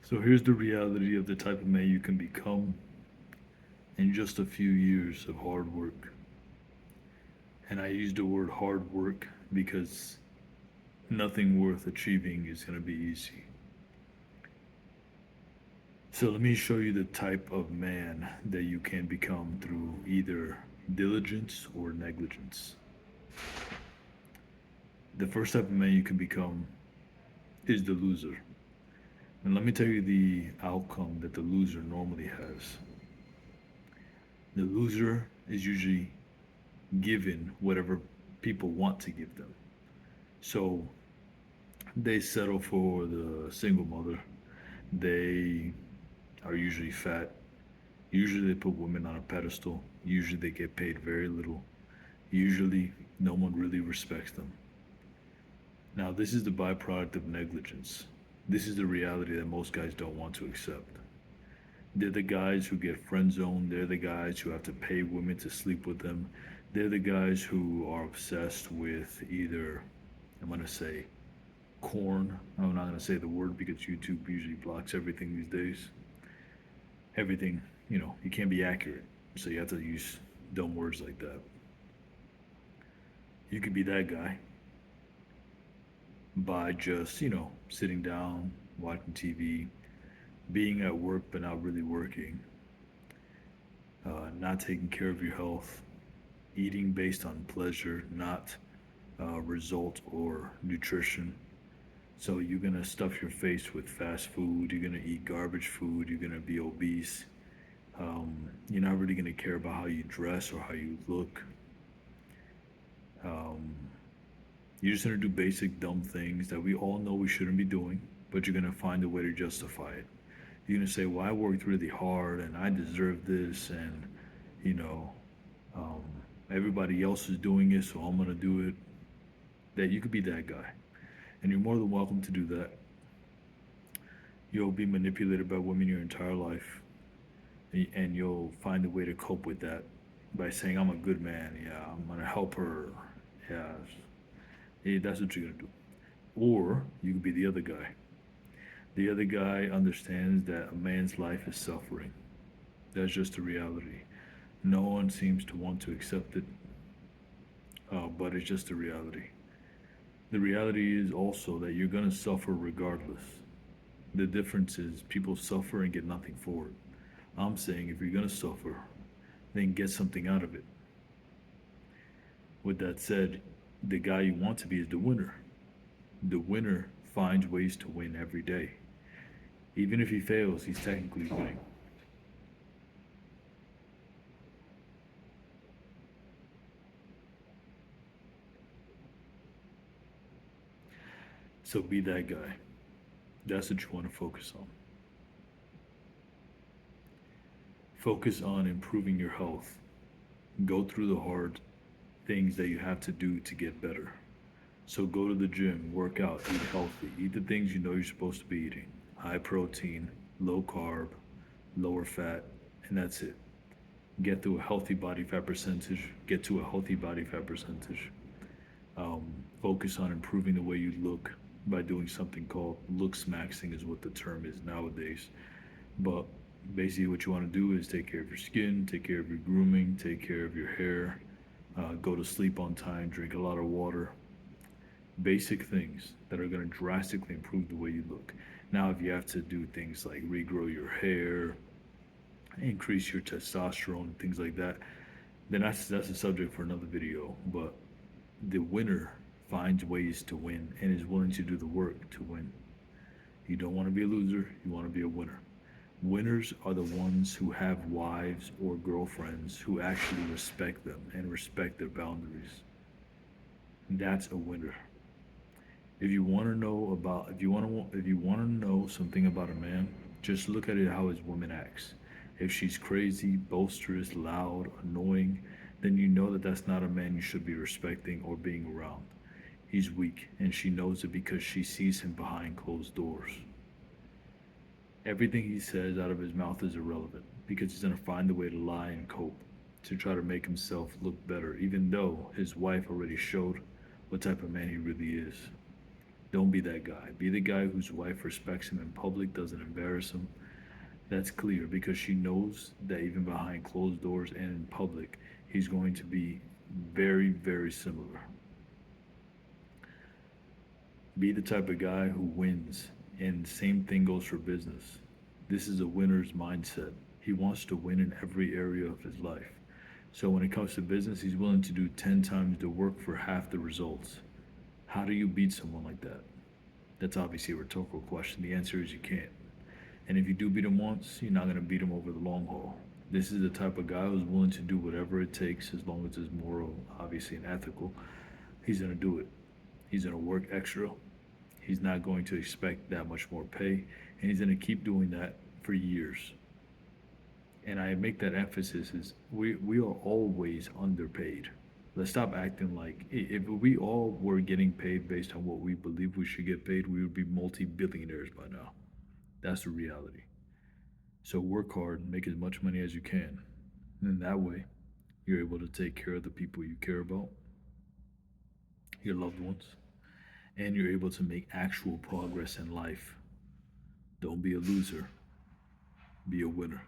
So here's the reality of the type of man you can become in just a few years of hard work. And I use the word hard work because nothing worth achieving is going to be easy. So let me show you the type of man that you can become through either diligence or negligence. The first type of man you can become is the loser. And let me tell you the outcome that the loser normally has. The loser is usually given whatever people want to give them. So they settle for the single mother. They are usually fat. Usually they put women on a pedestal. Usually they get paid very little. Usually no one really respects them. Now, this is the byproduct of negligence. This is the reality that most guys don't want to accept. They're the guys who get friend zoned. They're the guys who have to pay women to sleep with them. They're the guys who are obsessed with either, I'm going to say, corn. I'm not going to say the word because YouTube usually blocks everything these days. Everything, you can't be accurate. So you have to use dumb words like that. You could be that guy by just, sitting down, watching TV, being at work but not really working, not taking care of your health, eating based on pleasure, not result or nutrition. So you're gonna stuff your face with fast food. You're gonna eat garbage food. You're gonna be obese. You're not really gonna care about how you dress or how you look. Um, you're just gonna do basic dumb things that we all know we shouldn't be doing, but you're gonna find a way to justify it. You're gonna say, "Well, I worked really hard and I deserve this," and you know, um, everybody else is doing it, so I'm gonna do it. That you could be that guy, and you're more than welcome to do that. You'll be manipulated by women your entire life, and you'll find a way to cope with that by saying, "I'm a good man. Yeah, I'm gonna help her. Yeah, yeah, that's what you're gonna do." Or you could be the other guy. The other guy understands that a man's life is suffering. That's just the reality. No one seems to want to accept it, but it's just the reality. The reality is also that you're gonna suffer regardless. The difference is people suffer and get nothing for it. I'm saying if you're gonna suffer, then get something out of it. With that said, the guy you want to be is the winner. The winner finds ways to win every day. Even if he fails, he's technically winning. So be that guy. That's what you want to focus on. Focus on improving your health. Go through the hard things that you have to do to get better. So go to the gym, work out, eat healthy, eat the things you know you're supposed to be eating. High protein, low carb, lower fat, and that's it. Get to a healthy body fat percentage. Get to a healthy body fat percentage. Focus on improving the way you look by doing something called looks maxing is what the term is nowadays. But basically what you want to do is take care of your skin, take care of your grooming, take care of your hair, go to sleep on time, drink a lot of water. Basic things that are going to drastically improve the way you look. Now, if you have to do things like regrow your hair, increase your testosterone, things like that, then that's a subject for another video. But the winner finds ways to win and is willing to do the work to win. You don't want to be a loser, you want to be a winner. Winners are the ones who have wives or girlfriends who actually respect them and respect their boundaries. That's a winner. If you want to know about, if you want to know something about a man, just look at it how his woman acts. If she's crazy, boisterous, loud, annoying, then you know that that's not a man you should be respecting or being around. He's weak, and she knows it because she sees him behind closed doors. Everything he says out of his mouth is irrelevant because he's going to find a way to lie and cope to try to make himself look better, even though his wife already showed what type of man he really is. Don't be that guy. Be the guy whose wife respects him in public, doesn't embarrass him. That's clear because she knows that even behind closed doors and in public, he's going to be very, very similar. Be the type of guy who wins, and same thing goes for business. This is a winner's mindset. He wants to win in every area of his life. So when it comes to business, he's willing to do 10 times the work for half the results. How do you beat someone like that? That's obviously a rhetorical question. The answer is you can't. And if you do beat him once, you're not going to beat him over the long haul. This is the type of guy who's willing to do whatever it takes as long as it's moral, obviously, and ethical. He's going to do it. He's going to work extra. He's not going to expect that much more pay. And he's going to keep doing that for years. And I make that emphasis is we are always underpaid. Let's stop acting like if we all were getting paid based on what we believe we should get paid, we would be multi-billionaires by now. That's the reality. So work hard, make as much money as you can. And that way, you're able to take care of the people you care about, your loved ones, and you're able to make actual progress in life. Don't be a loser, be a winner.